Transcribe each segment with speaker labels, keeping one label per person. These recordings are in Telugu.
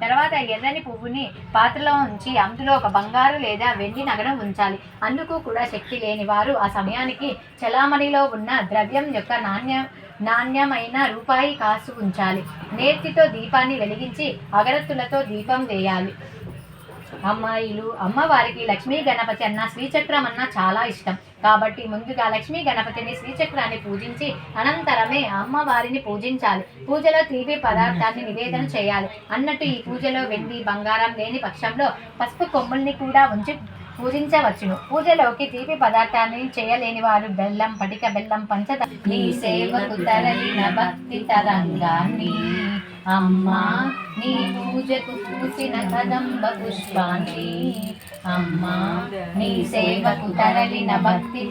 Speaker 1: తర్వాత ఎర్రని పువ్వుని పాత్రలో ఉంచి అందులో ఒక బంగారు లేదా వెండి నగరం ఉంచాలి. అందుకు కూడా శక్తి లేని వారు ఆ సమయానికి చలామణిలో ఉన్న ద్రవ్యం యొక్క నాణ్యమైన రూపాయి కాసు ఉంచాలి. నేర్తితో దీపాన్ని వెలిగించి అగరత్తులతో దీపం వేయాలి. అమ్మాయిలు అమ్మవారికి లక్ష్మీ గణపతి అన్న శ్రీచక్రం అన్న చాలా ఇష్టం. కాబట్టి ముందుగా లక్ష్మీ గణపతిని శ్రీచక్రాన్ని పూజించి అనంతరమే అమ్మవారిని పూజించాలి. పూజలో తీపి పదార్థాన్ని నివేదన చేయాలి. అన్నట్టు ఈ పూజలో వెండి బంగారం లేని పక్షంలో పసుపు కొమ్ముల్ని కూడా ఉంచి పూజించవచ్చును. పూజలోకి తీపి పదార్థాన్ని చేయలేని వారు బెల్లం, పటిక బెల్లం, పంచదార నీ సేవకు తరలిన భక్తి తరంగాన్ని అమ్మా నీ పూజకు పూసిన కదంబ పుష్పాన్ని అమ్మా నీ సేవకు తరలిన భక్తి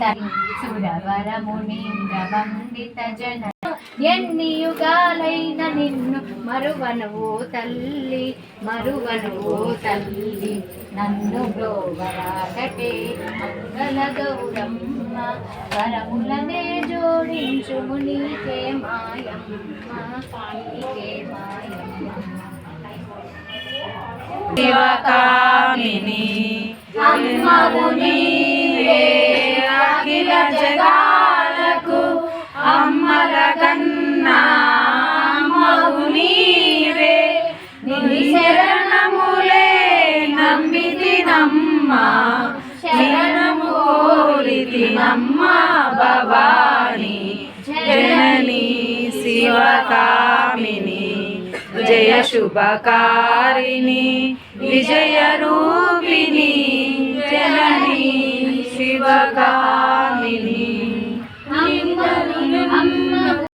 Speaker 1: సురవరమునీంద్రవందిత జన ఎన్ని యుగాలైన నిన్ను మరువను ఓ తల్లి, మరువను ఓ తల్లి, నన్ను బ్రోవరాకటే మంగళ గౌరమ్మ, వరములనే జోడించుము నీకే మాయమ్మ, నీకే మాయమ్మ.
Speaker 2: శివకామిని అమ్మవు నీవే, అఖిల జగాలకు అమ్మల కన్నా అమ్మవు నీవే, నీ శరణములే నమ్మితినమ్మ, శరణము కోరితినమ్మ భవాని, జనని శివకామిని, జయ శుభకారిణి విజయ రూపిణి, జనని శివకామిని.